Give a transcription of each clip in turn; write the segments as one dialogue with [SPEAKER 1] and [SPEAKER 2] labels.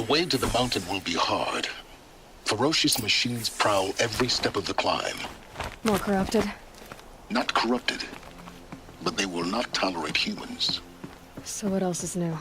[SPEAKER 1] way to the mountain will be hard. Ferocious machines prowl every step of the climb.
[SPEAKER 2] More corrupted?
[SPEAKER 1] Not corrupted, but they will not tolerate humans.
[SPEAKER 2] So what else is new?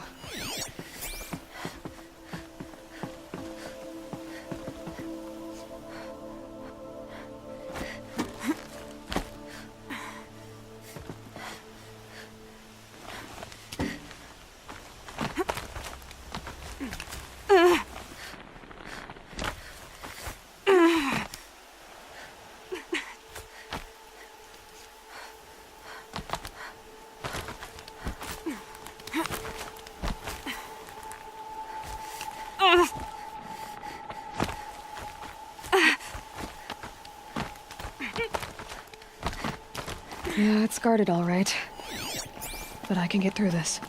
[SPEAKER 2] Yeah, it's guarded all right. But I can get through this.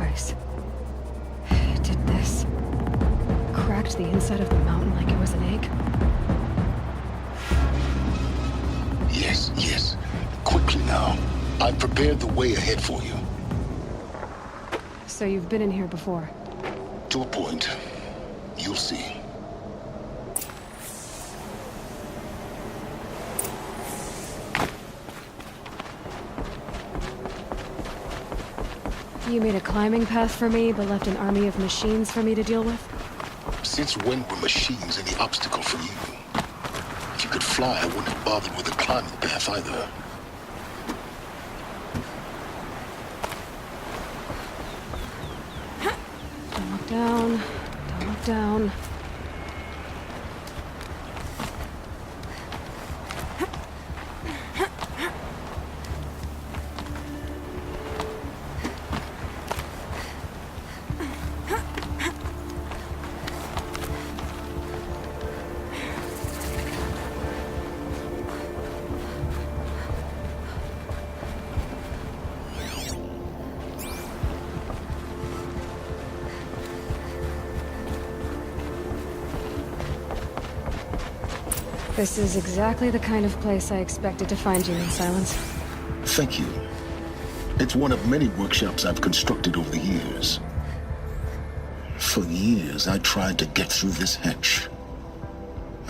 [SPEAKER 2] sacrifice. It did this. Cracked the inside of the mountain like it was an egg.
[SPEAKER 1] Yes, yes. Quickly now. I've prepared the way ahead for you.
[SPEAKER 2] So you've been in here before?
[SPEAKER 1] To a point. You'll see.
[SPEAKER 2] You made a climbing path for me, but left an army of machines for me to deal with?
[SPEAKER 1] Since when were machines any obstacle for you? If you could fly, I wouldn't have bothered with a climbing path either.
[SPEAKER 2] Don't look down. Don't look down. This is exactly the kind of place I expected to find you in silence.
[SPEAKER 1] Thank you. It's one of many workshops I've constructed over the years. For years, I tried to get through this hatch.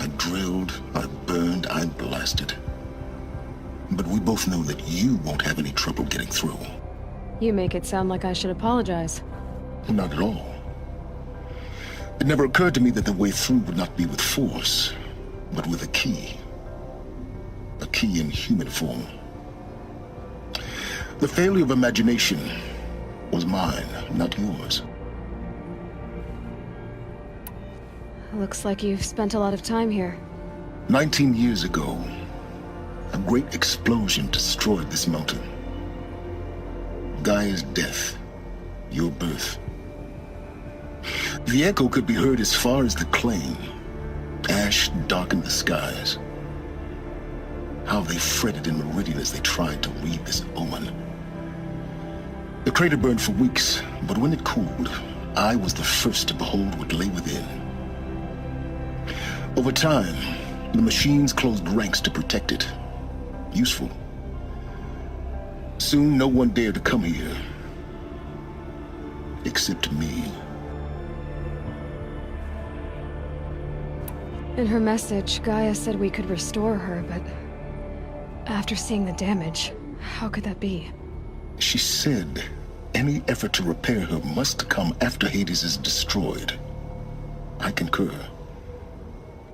[SPEAKER 1] I drilled, I burned, I blasted. But we both know that you won't have any trouble getting through.
[SPEAKER 2] You make it sound like I should apologize.
[SPEAKER 1] Not at all. It never occurred to me that the way through would not be with force, but with a key. A key in human form. The failure of imagination was mine, not yours.
[SPEAKER 2] Looks like you've spent a lot of time here.
[SPEAKER 1] 19 years ago, a great explosion destroyed this mountain. Gaia's death, your birth. The echo could be heard as far as the claim. Ash darkened the skies. How they fretted in meridian as they tried to read this omen. The crater burned for weeks, but when it cooled, I was the first to behold what lay within. Over time, the machines closed ranks to protect it. Useful. Soon, no one dared to come here. Except me.
[SPEAKER 2] In her message, Gaia said we could restore her, but after seeing the damage, how could that be?
[SPEAKER 1] She said any effort to repair her must come after Hades is destroyed. I concur.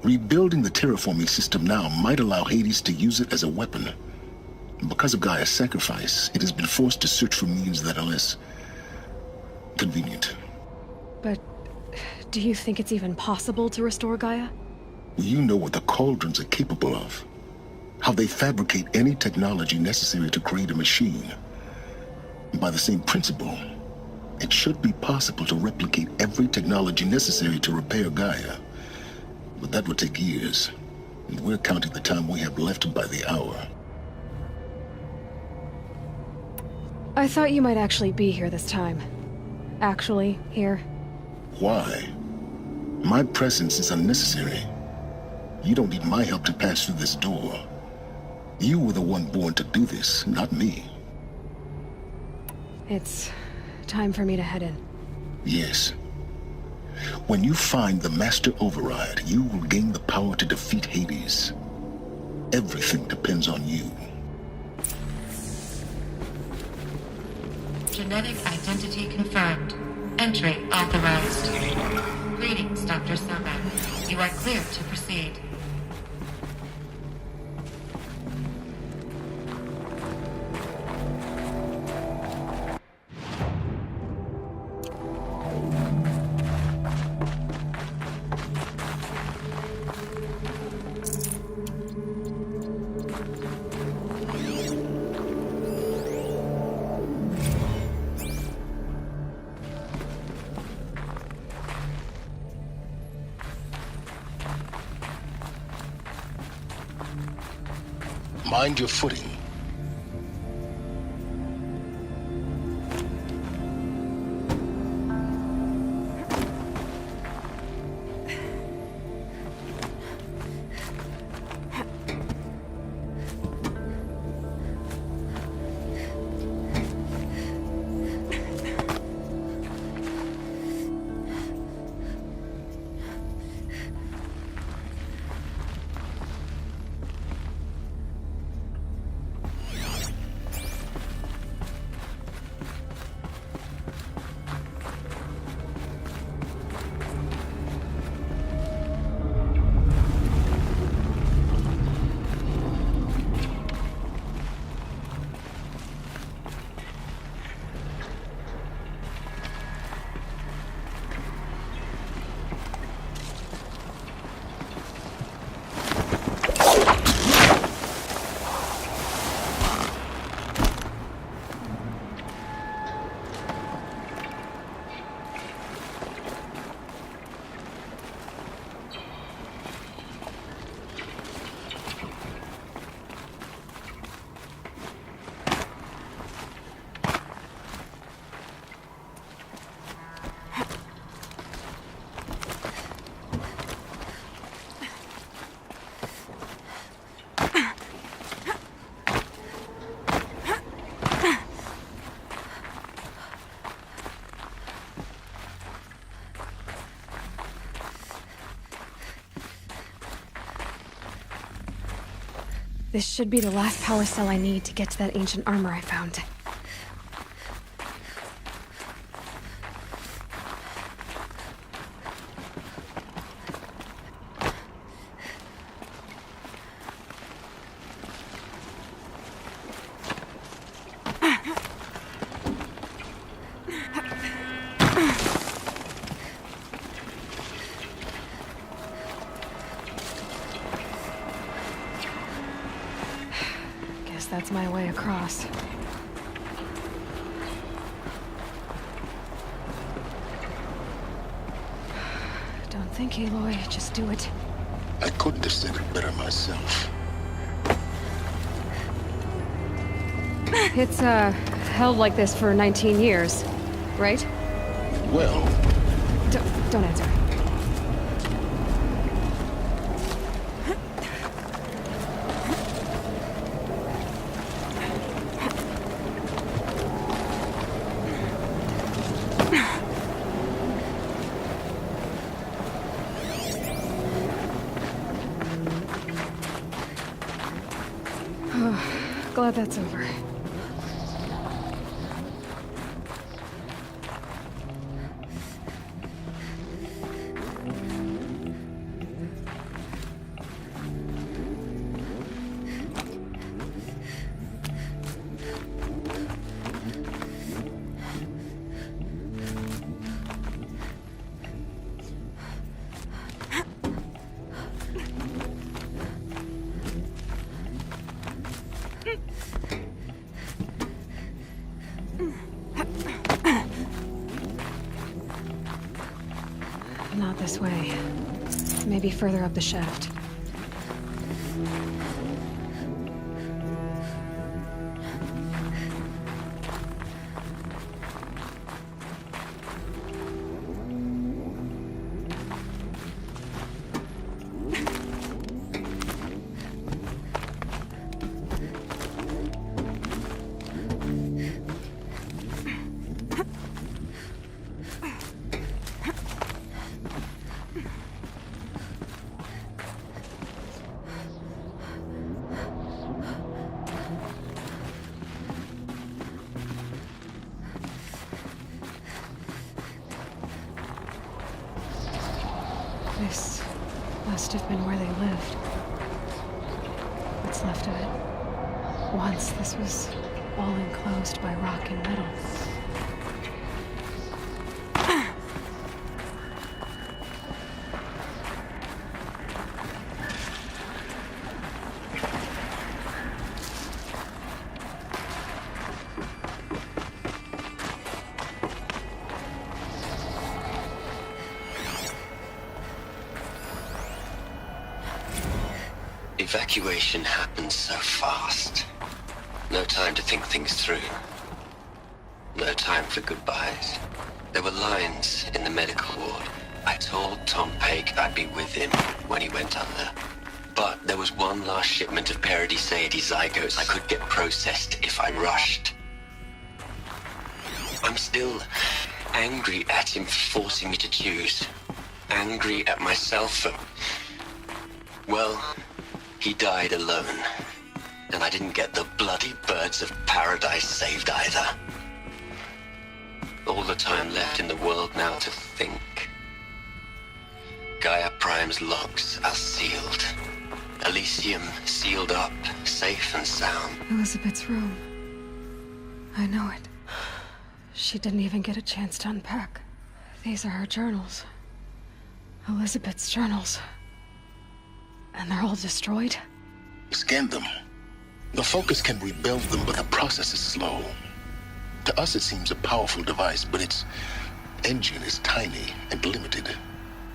[SPEAKER 1] Rebuilding the terraforming system now might allow Hades to use it as a weapon. Because of Gaia's sacrifice, it has been forced to search for means that are less convenient.
[SPEAKER 2] But do you think it's even possible to restore Gaia?
[SPEAKER 1] You know what the cauldrons are capable of. How they fabricate any technology necessary to create a machine. By the same principle, it should be possible to replicate every technology necessary to repair Gaia. But that would take years, and we're counting the time we have left by the hour.
[SPEAKER 2] I thought you might actually be here this time. Actually, here.
[SPEAKER 1] Why? My presence is unnecessary. You don't need my help to pass through this door. You were the one born to do this, not me.
[SPEAKER 2] It's time for me to head in.
[SPEAKER 1] Yes. When you find the Master Override, you will gain the power to defeat Hades. Everything depends on you.
[SPEAKER 3] Genetic identity confirmed. Entry authorized. Greetings, Dr. Soma. You are clear to proceed.
[SPEAKER 1] Mind your footing.
[SPEAKER 2] This should be the last power cell I need to get to that ancient armor I found. That's my way across. Don't think, Aloy. Just do it.
[SPEAKER 1] I couldn't have said it better myself.
[SPEAKER 2] It's, held like this for 19 years, right?
[SPEAKER 1] Well...
[SPEAKER 2] Don't answer. Glad that's over. Not this way. Maybe further up the shaft. This must have been where they lived. What's left of it. Once this was all enclosed by rock and metal.
[SPEAKER 4] Evacuation happened so fast. No time to think things through. No time for goodbyes. There were lines in the medical ward. I told Tom Pake I'd be with him when he went under. But there was one last shipment of Paradiseidae zygotes I could get processed if I rushed. I'm still angry at him for forcing me to choose. Angry at myself for... Well... He died alone, and I didn't get the bloody birds of paradise saved either. All the time left in the world now to think. Gaia Prime's locks are sealed. Elysium sealed up, safe and sound.
[SPEAKER 2] Elizabeth's room. I know it. She didn't even get a chance to unpack. These are her journals. Elizabeth's journals. And they're all destroyed?
[SPEAKER 1] Scan them. The Focus can rebuild them, but the process is slow. To us, it seems a powerful device, but its engine is tiny and limited.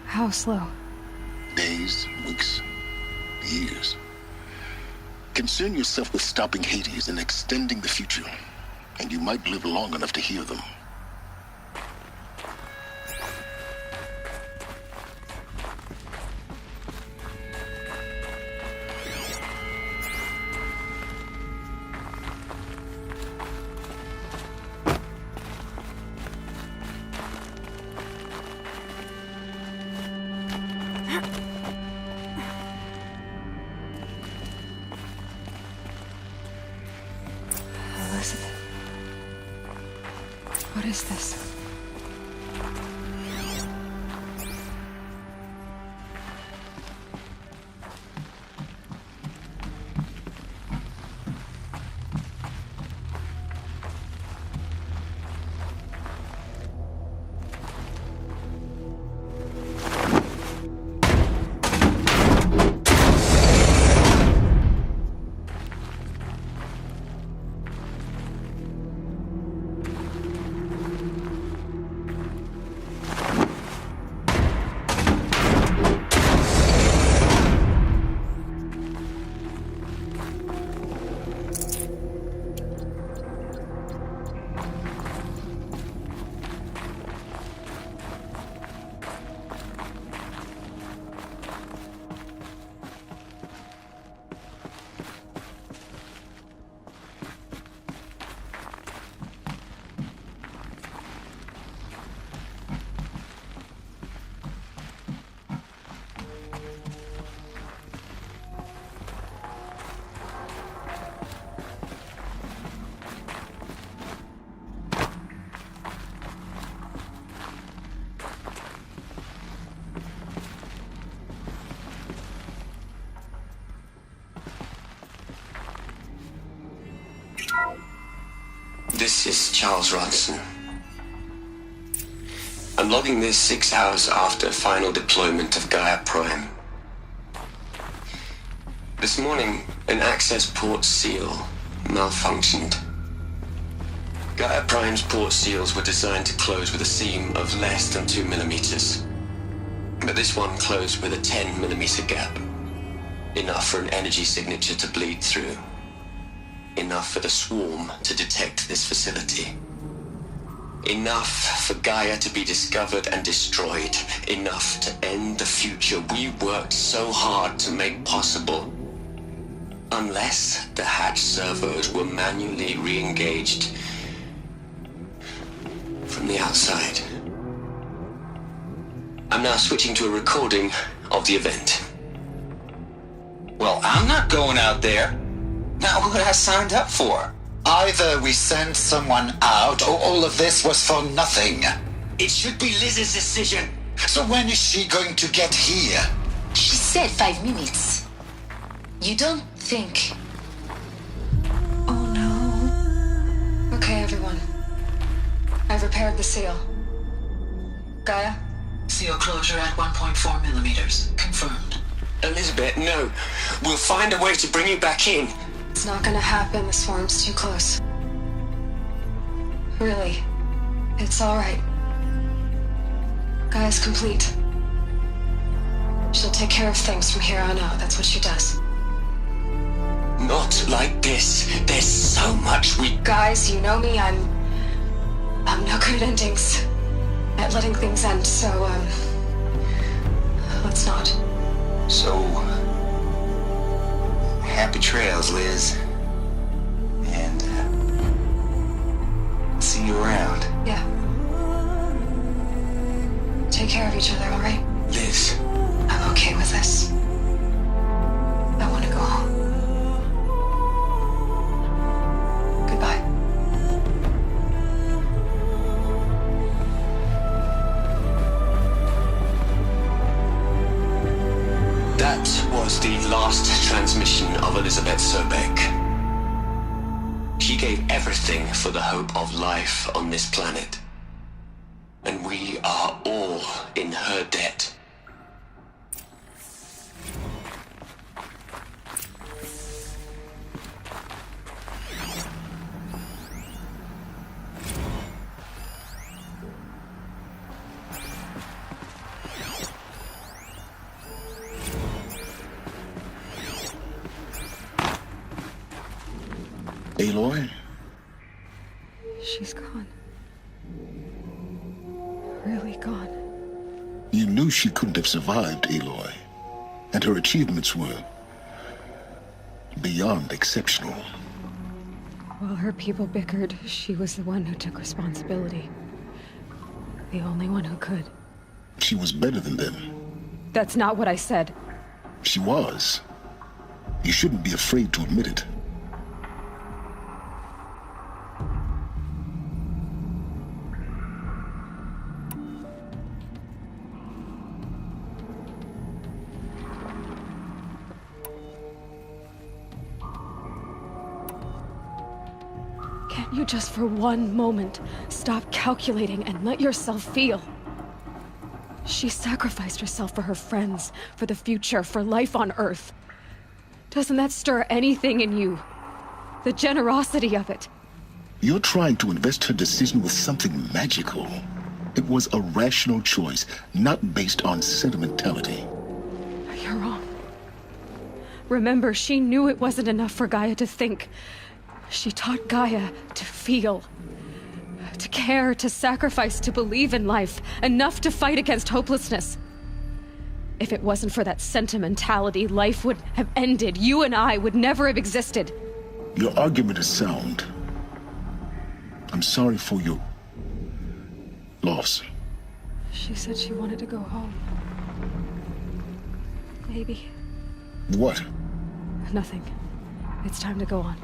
[SPEAKER 2] How slow?
[SPEAKER 1] Days, weeks, years. Concern yourself with stopping Hades and extending the future, and you might live long enough to hear them.
[SPEAKER 2] Elizabeth. What is this?
[SPEAKER 4] This is Charles Ronson. I'm logging this 6 hours after final deployment of Gaia Prime. This morning, an access port seal malfunctioned. Gaia Prime's port seals were designed to close with a seam of less than 2 millimeters. But this one closed with a 10 millimeter gap. Enough for an energy signature to bleed through. Enough for the swarm to detect this facility. Enough for Gaia to be discovered and destroyed. Enough to end the future we worked so hard to make possible. Unless the hatch servos were manually re-engaged from the outside. I'm now switching to a recording of the event.
[SPEAKER 5] Well, I'm not going out there. Not what I signed up for. Either we send someone out, or all of this was for nothing.
[SPEAKER 4] It should be Liz's decision.
[SPEAKER 5] So when is she going to get here?
[SPEAKER 6] She said 5 minutes. You don't think...
[SPEAKER 2] Oh no. Okay, everyone. I've repaired the seal. Gaia?
[SPEAKER 7] Seal closure at 1.4 millimeters. Confirmed.
[SPEAKER 4] Elizabeth, no. We'll find a way to bring you back in.
[SPEAKER 2] It's not gonna happen. The swarm's too close. Really. It's alright. Gaia's complete. She'll take care of things from here on out. That's what she does.
[SPEAKER 4] Not like this. There's so much we...
[SPEAKER 2] Guys, you know me. I'm no good at endings. At letting things end, so, let's not.
[SPEAKER 5] So... happy trails, Liz. And, see you around.
[SPEAKER 2] Yeah. Take care of each other, alright?
[SPEAKER 4] Liz.
[SPEAKER 2] I'm okay with this. I want to go home. Goodbye.
[SPEAKER 4] That was the last transmission of Elizabeth Sobek. She gave everything for the hope of life on this planet. And we are all in her debt.
[SPEAKER 1] Aloy?
[SPEAKER 2] She's gone. Really gone.
[SPEAKER 1] You knew she couldn't have survived, Aloy. And her achievements were beyond exceptional.
[SPEAKER 2] While her people bickered, she was the one who took responsibility. The only one who could.
[SPEAKER 1] She was better than them.
[SPEAKER 2] That's not what I said.
[SPEAKER 1] She was. You shouldn't be afraid to admit it.
[SPEAKER 2] Can't you just for one moment stop calculating and let yourself feel? She sacrificed herself for her friends, for the future, for life on Earth. Doesn't that stir anything in you? The generosity of it.
[SPEAKER 1] You're trying to invest her decision with something magical. It was a rational choice, not based on sentimentality.
[SPEAKER 2] You're wrong. Remember, she knew it wasn't enough for Gaia to think. She taught Gaia to feel, to care, to sacrifice, to believe in life, enough to fight against hopelessness. If it wasn't for that sentimentality, life would have ended. You and I would never have existed.
[SPEAKER 1] Your argument is sound. I'm sorry for your loss.
[SPEAKER 2] She said she wanted to go home. Maybe.
[SPEAKER 1] What?
[SPEAKER 2] Nothing. It's time to go on.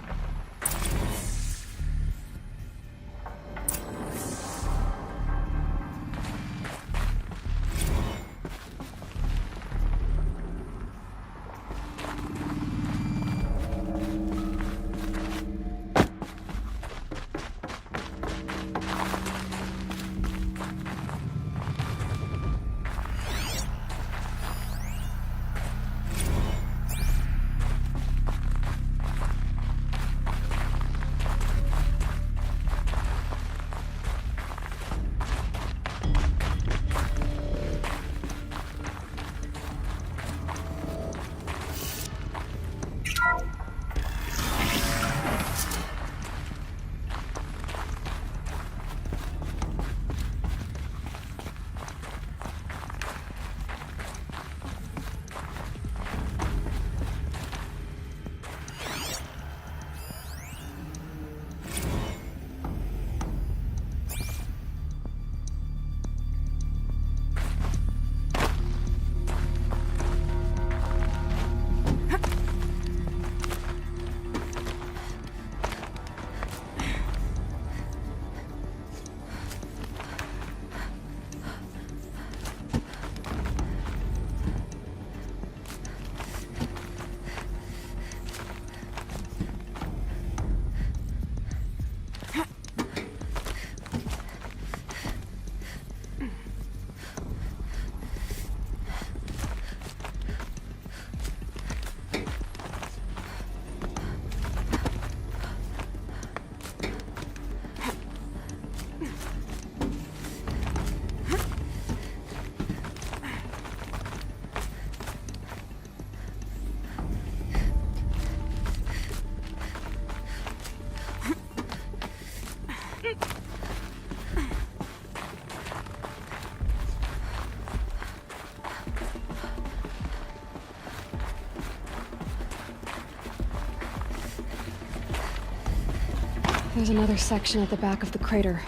[SPEAKER 2] There's another section at the back of the crater.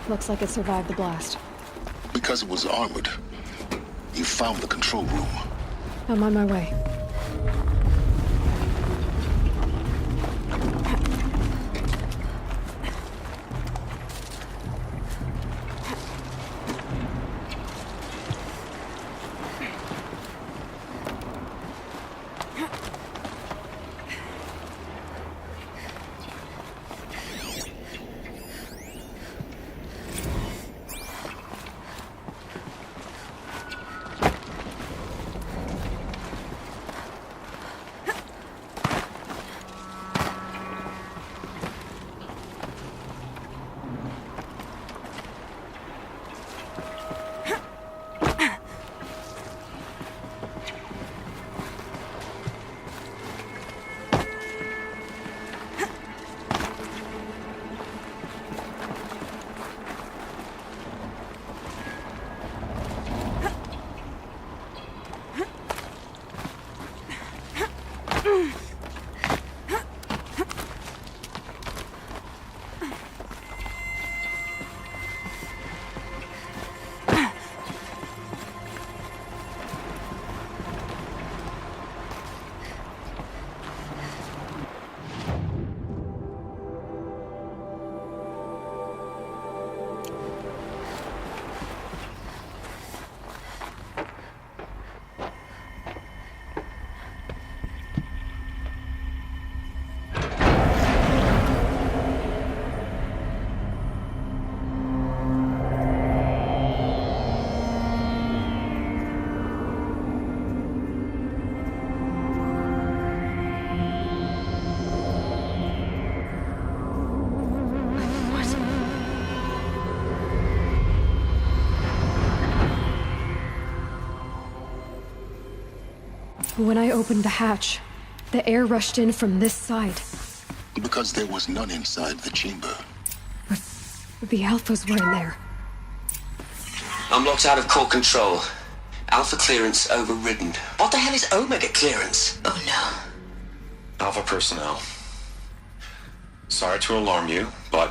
[SPEAKER 2] Looks like it survived the blast.
[SPEAKER 1] Because it was armored. You found the control room.
[SPEAKER 2] I'm on my way. When I opened the hatch, the air rushed in from this side.
[SPEAKER 1] Because there was none inside the chamber.
[SPEAKER 2] But the Alphas were in there.
[SPEAKER 4] I'm locked out of core control. Alpha clearance overridden. What the hell is Omega clearance?
[SPEAKER 6] Oh no.
[SPEAKER 8] Alpha personnel. Sorry to alarm you, but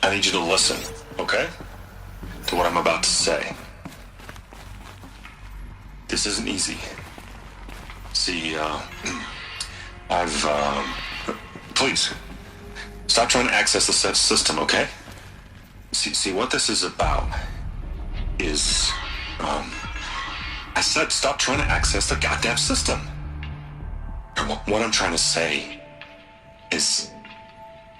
[SPEAKER 8] I need you to listen, okay? To what I'm about to say. This isn't easy. See, Please, stop trying to access the system, okay? See, what this is about is, I said stop trying to access the goddamn system. And what I'm trying to say is,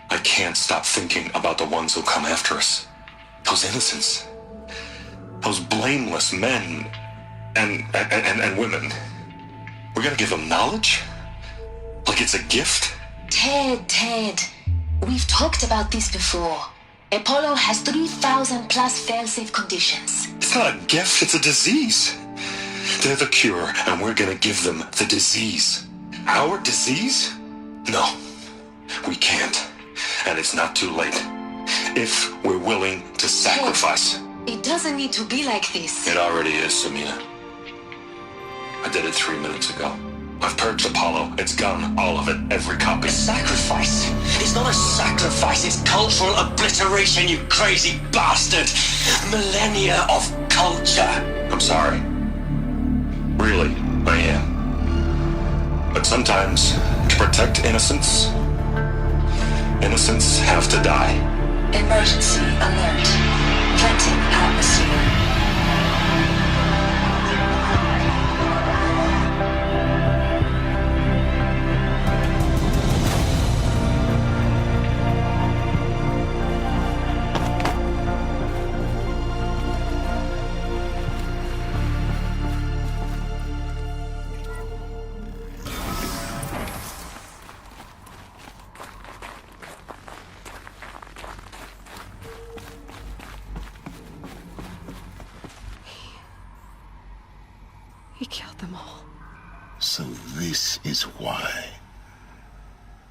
[SPEAKER 8] I can't stop thinking about the ones who come after us. Those innocents. Those blameless men and women. We're gonna give them knowledge? Like it's a gift?
[SPEAKER 6] Ted. We've talked about this before. Apollo has 3,000 plus fail-safe conditions.
[SPEAKER 8] It's not a gift, it's a disease. They're the cure, and we're gonna give them the disease. Our disease? No, we can't. And it's not too late. If we're willing to sacrifice.
[SPEAKER 6] Ted, it doesn't need to be like this.
[SPEAKER 8] It already is, Samina. I did it 3 minutes ago. I've purged Apollo. It's gone. All of it. Every copy.
[SPEAKER 4] A sacrifice? It's not a sacrifice. It's cultural obliteration, you crazy bastard. Millennia of culture.
[SPEAKER 8] I'm sorry. Really, I am. But sometimes, to protect innocence, innocents have to die.
[SPEAKER 6] Emergency alert. Planting atmosphere.
[SPEAKER 2] He killed them all.
[SPEAKER 1] So this is why.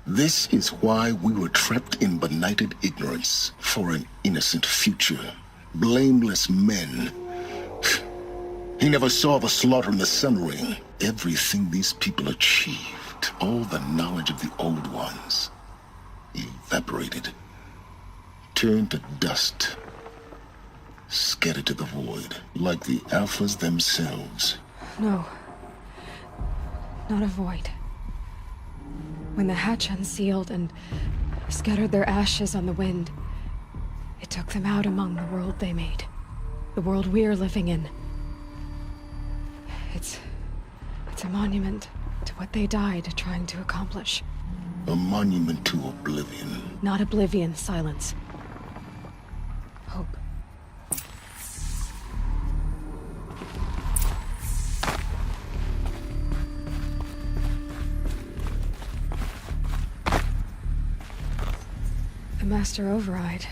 [SPEAKER 1] This is why we were trapped in benighted ignorance for an innocent future. Blameless men. He never saw the slaughter in the Sun Ring. Everything these people achieved, all the knowledge of the old ones, evaporated, turned to dust, scattered to the void, like the Alphas themselves.
[SPEAKER 2] No. Not a void. When the hatch unsealed and scattered their ashes on the wind, it took them out among the world they made. The world we're living in. It's a monument to what they died trying to accomplish.
[SPEAKER 1] A monument to oblivion.
[SPEAKER 2] Not oblivion, silence. Hope. The master override.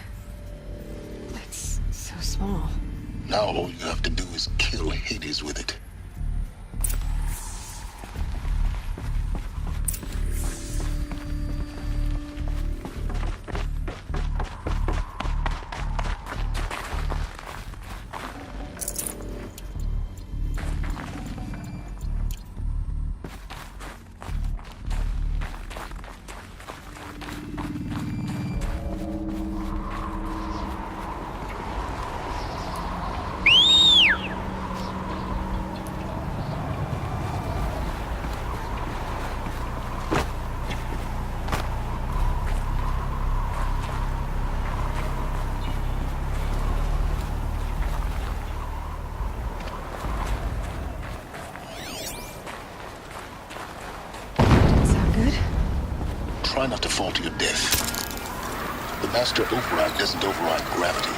[SPEAKER 2] It's so small.
[SPEAKER 1] Now all you have to do is kill Hades with it. Try not to fall to your death. The master override doesn't override gravity.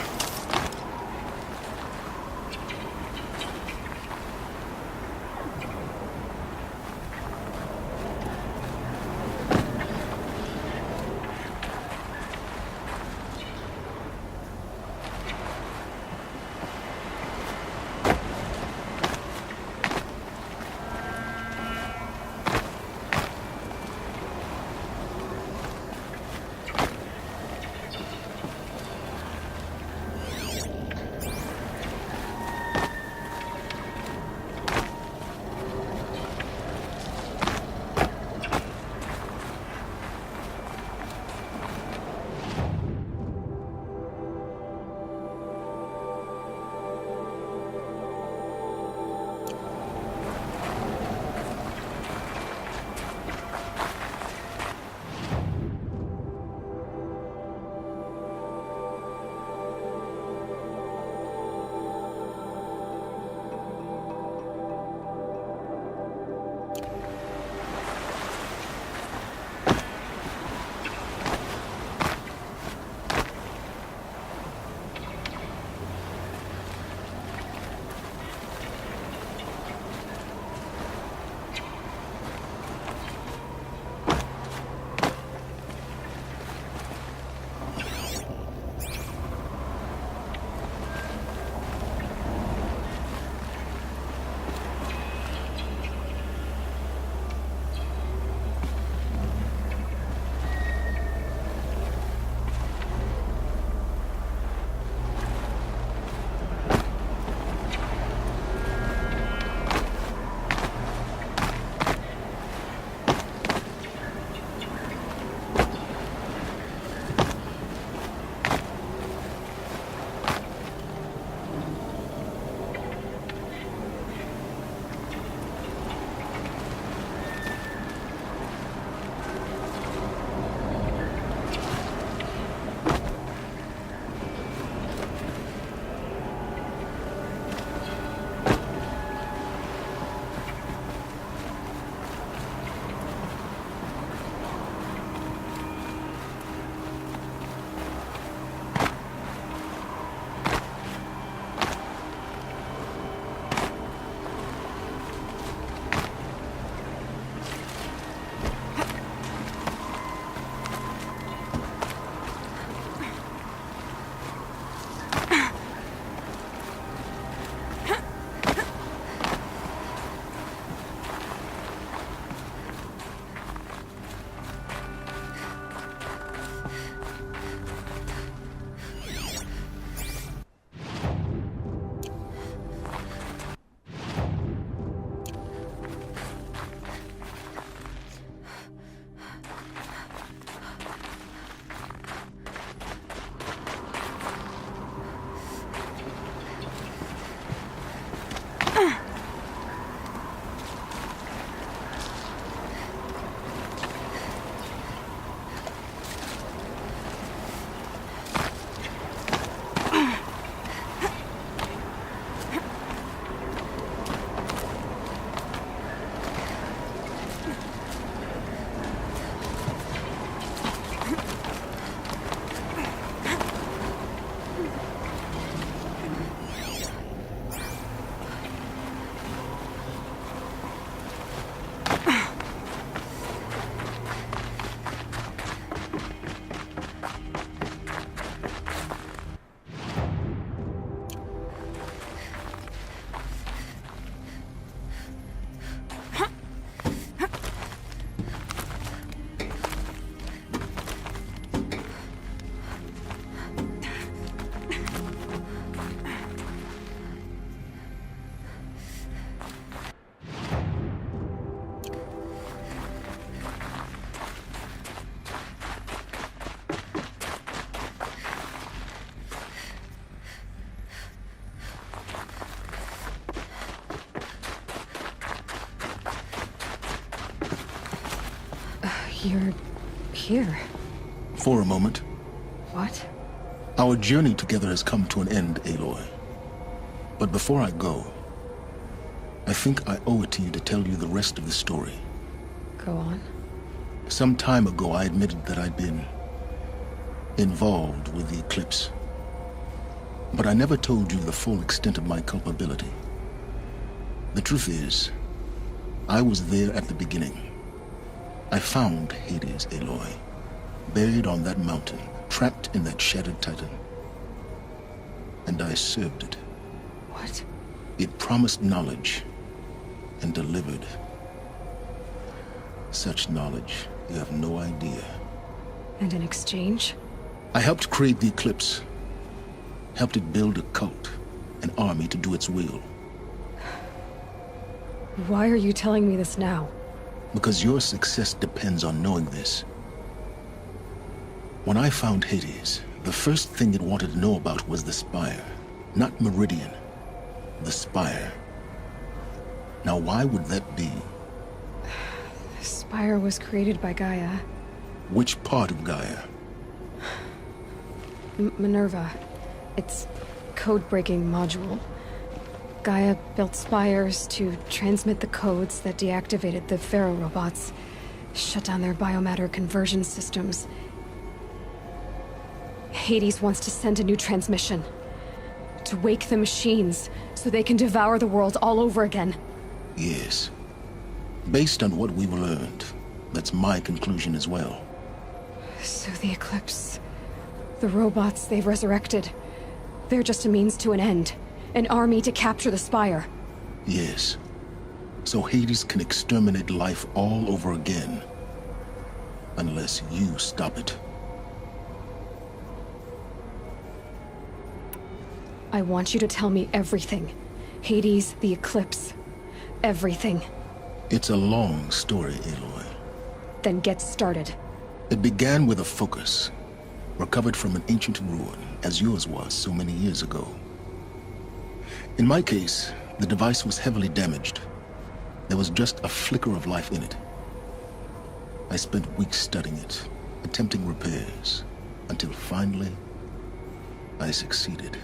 [SPEAKER 2] You're here.
[SPEAKER 1] For a moment.
[SPEAKER 2] What?
[SPEAKER 1] Our journey together has come to an end, Aloy. But before I go, I think I owe it to you to tell you the rest of the story.
[SPEAKER 2] Go on.
[SPEAKER 1] Some time ago, I admitted that I'd been involved with the eclipse. But I never told you the full extent of my culpability. The truth is, I was there at the beginning. I found Hades, Aloy, buried on that mountain, trapped in that shattered titan. And I served it.
[SPEAKER 2] What?
[SPEAKER 1] It promised knowledge and delivered. Such knowledge, you have no idea.
[SPEAKER 2] And in exchange?
[SPEAKER 1] I helped create the eclipse. Helped it build a cult, an army to do its will.
[SPEAKER 2] Why are you telling me this now?
[SPEAKER 1] Because your success depends on knowing this. When I found Hades, the first thing it wanted to know about was the Spire. Not Meridian. The Spire. Now why would that be?
[SPEAKER 2] The Spire was created by Gaia.
[SPEAKER 1] Which part of Gaia?
[SPEAKER 2] Minerva. Its code-breaking module. Gaia built spires to transmit the codes that deactivated the Pharaoh robots, shut down their biomatter conversion systems. Hades wants to send a new transmission. To wake the machines, so they can devour the world all over again.
[SPEAKER 1] Yes. Based on what we've learned, that's my conclusion as well.
[SPEAKER 2] So the Eclipse... the robots they've resurrected... they're just a means to an end. An army to capture the Spire.
[SPEAKER 1] Yes. So Hades can exterminate life all over again. Unless you stop it.
[SPEAKER 2] I want you to tell me everything. Hades, the Eclipse. Everything.
[SPEAKER 1] It's a long story, Aloy.
[SPEAKER 2] Then get started.
[SPEAKER 1] It began with a focus, recovered from an ancient ruin, as yours was so many years ago. In my case, the device was heavily damaged. There was just a flicker of life in it. I spent weeks studying it, attempting repairs, until finally, I succeeded.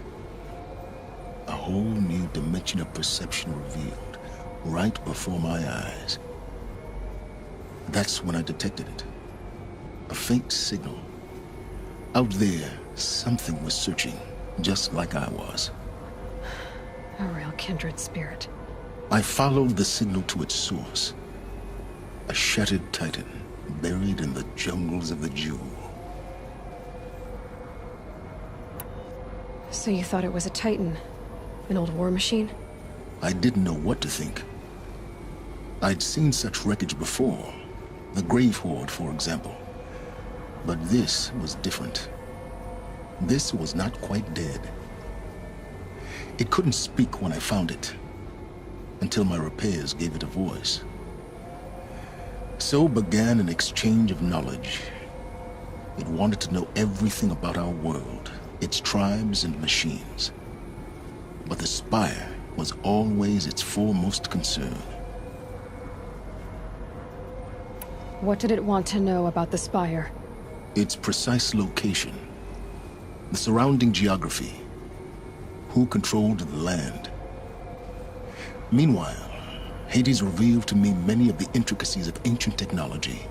[SPEAKER 1] A whole new dimension of perception revealed, right before my eyes. That's when I detected it. A faint signal. Out there, something was searching, just like I was.
[SPEAKER 2] A real kindred spirit.
[SPEAKER 1] I followed the signal to its source. A shattered titan, buried in the jungles of the Jewel.
[SPEAKER 2] So you thought it was a titan? An old war machine?
[SPEAKER 1] I didn't know what to think. I'd seen such wreckage before. The Grave Horde, for example. But this was different. This was not quite dead. It couldn't speak when I found it, until my repairs gave it a voice. So began an exchange of knowledge. It wanted to know everything about our world, its tribes and machines. But the Spire was always its foremost concern.
[SPEAKER 2] What did it want to know about the Spire?
[SPEAKER 1] Its precise location, the surrounding geography, who controlled the land. Meanwhile, Hades revealed to me many of the intricacies of ancient technology.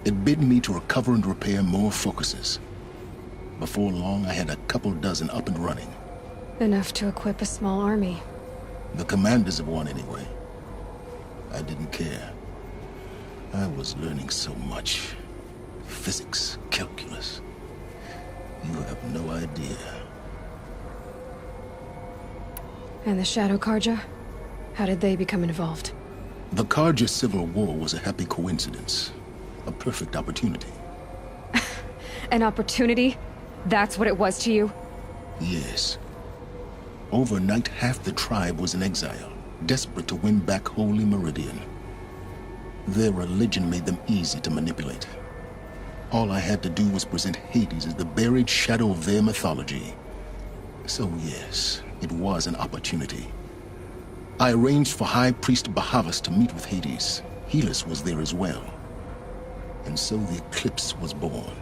[SPEAKER 1] It bid me to recover and repair more focuses. Before long, I had a couple dozen up and running.
[SPEAKER 2] Enough to equip a small army.
[SPEAKER 1] The commanders of one, anyway. I didn't care. I was learning so much. Physics, calculus. You have no idea.
[SPEAKER 2] And the Shadow Karja? How did they become involved?
[SPEAKER 1] The Karja Civil War was a happy coincidence. A perfect opportunity.
[SPEAKER 2] An opportunity? That's what it was to you?
[SPEAKER 1] Yes. Overnight, half the tribe was in exile, desperate to win back Holy Meridian. Their religion made them easy to manipulate. All I had to do was present Hades as the buried shadow of their mythology. So yes, it was an opportunity. I arranged for High Priest Bahavas to meet with Hades. Helis was there as well. And so the eclipse was born.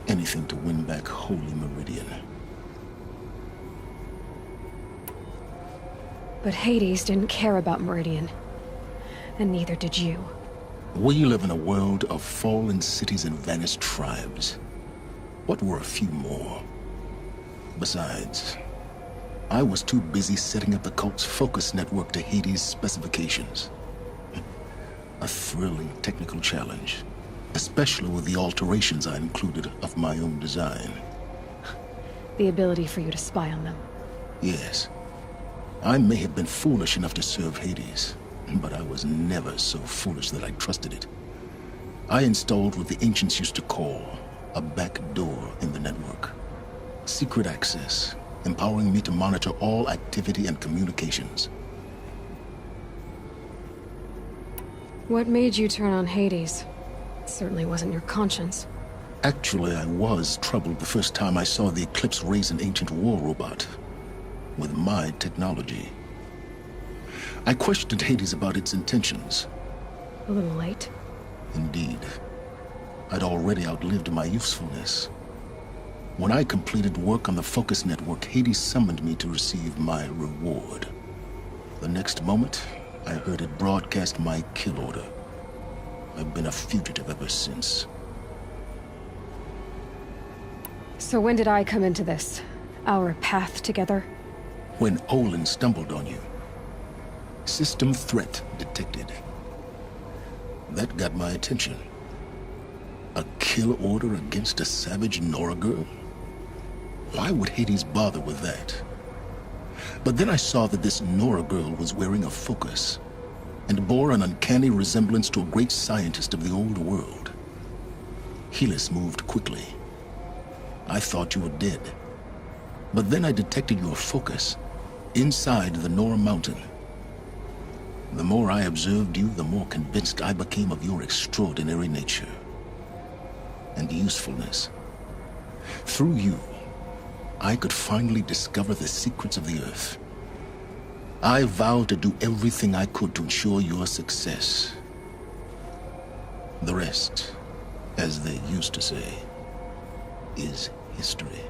[SPEAKER 1] Anything to win back Holy Meridian.
[SPEAKER 2] But Hades didn't care about Meridian. And neither did you.
[SPEAKER 1] We live in a world of fallen cities and vanished tribes. What were a few more? Besides, I was too busy setting up the cult's focus network to Hades' specifications. A thrilling technical challenge, especially with the alterations I included of my own design.
[SPEAKER 2] The ability for you to spy on them.
[SPEAKER 1] Yes. I may have been foolish enough to serve Hades, but I was never so foolish that I trusted it. I installed what the ancients used to call a back door in the network. Secret access, empowering me to monitor all activity and communications.
[SPEAKER 2] What made you turn on Hades? It certainly wasn't your conscience.
[SPEAKER 1] Actually, I was troubled the first time I saw the Eclipse raise an ancient war robot with my technology. I questioned Hades about its intentions.
[SPEAKER 2] A little late.
[SPEAKER 1] Indeed. I'd already outlived my usefulness. When I completed work on the Focus Network, Hades summoned me to receive my reward. The next moment, I heard it broadcast my kill order. I've been a fugitive ever since.
[SPEAKER 2] So when did I come into this? Our path together?
[SPEAKER 1] When Olin stumbled on you. System threat detected. That got my attention. A kill order against a savage Nora girl? Why would Hades bother with that? But then I saw that this Nora girl was wearing a focus and bore an uncanny resemblance to a great scientist of the old world. Helis moved quickly. I thought you were dead. But then I detected your focus inside the Nora mountain. The more I observed you, the more convinced I became of your extraordinary nature and usefulness. Through you, I could finally discover the secrets of the Earth. I vowed to do everything I could to ensure your success. The rest, as they used to say, is history.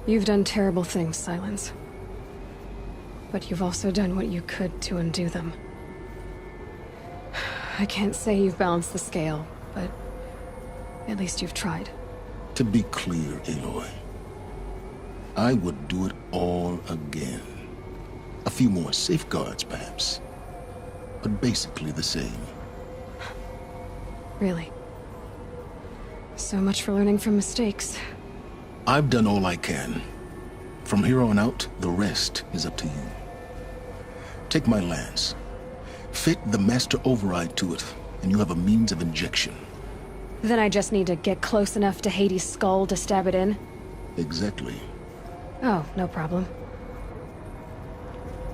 [SPEAKER 2] You've done terrible things, Silence. But you've also done what you could to undo them. I can't say you've balanced the scale, but at least you've tried.
[SPEAKER 1] To be clear, Aloy, I would do it all again. A few more safeguards, perhaps, but basically the same.
[SPEAKER 2] Really? So much for learning from mistakes.
[SPEAKER 1] I've done all I can. From here on out, the rest is up to you. Take my lance. Fit the master override to it, and you have a means of injection.
[SPEAKER 2] Then I just need to get close enough to Hades' skull to stab it in?
[SPEAKER 1] Exactly.
[SPEAKER 2] Oh, no problem.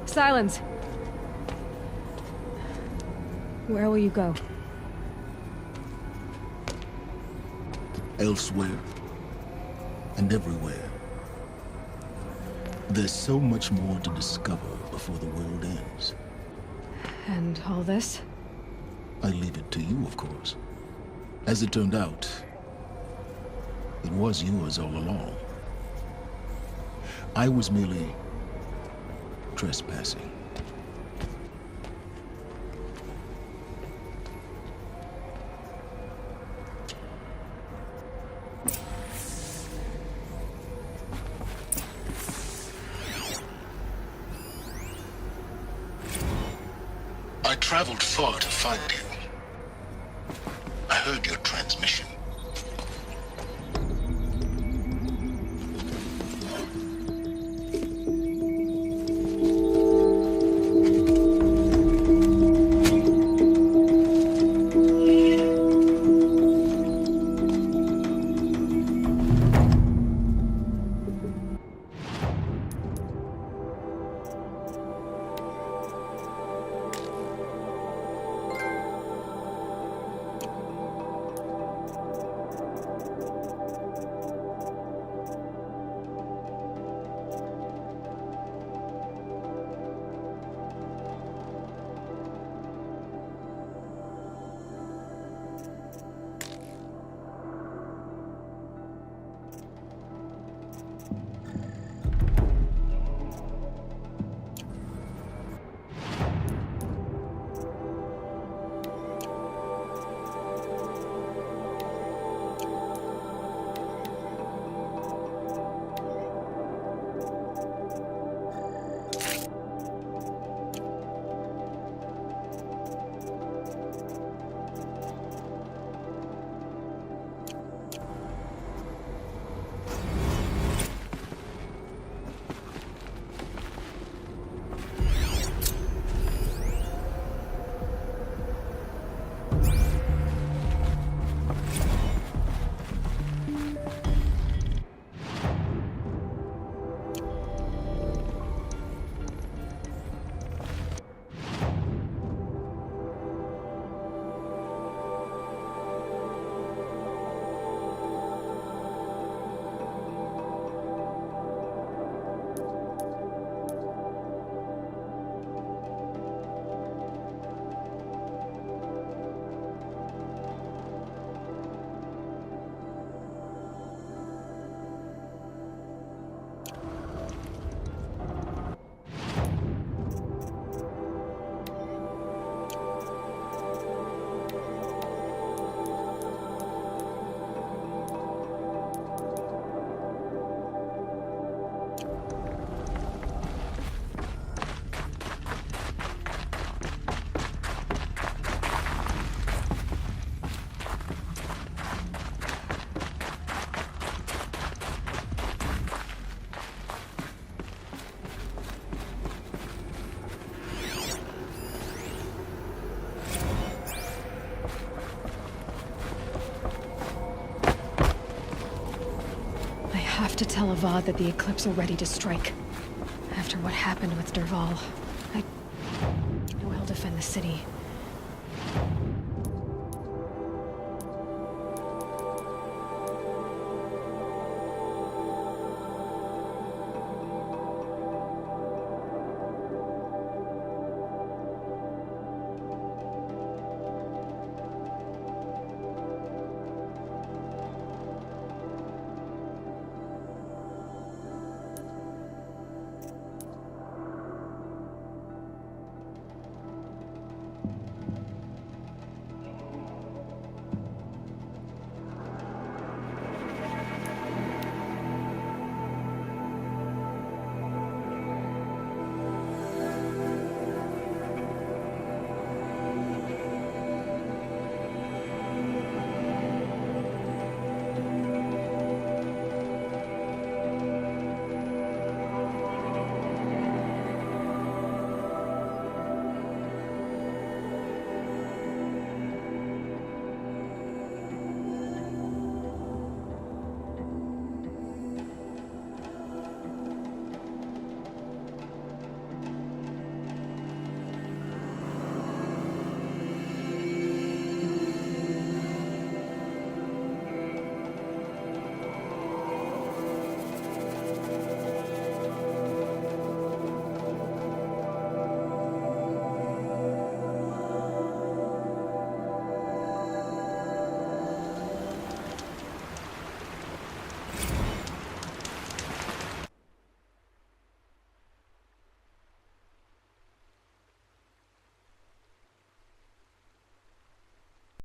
[SPEAKER 2] Silence! Where will you go?
[SPEAKER 1] Elsewhere. And everywhere. There's so much more to discover before the world ends.
[SPEAKER 2] And all this?
[SPEAKER 1] I leave it to you, of course. As it turned out, it was yours all along. I was merely trespassing. I traveled far to find you. I heard your transmission.
[SPEAKER 2] to tell Avad that the Eclipse are ready to strike. After what happened with Derval, I know he'll defend the city.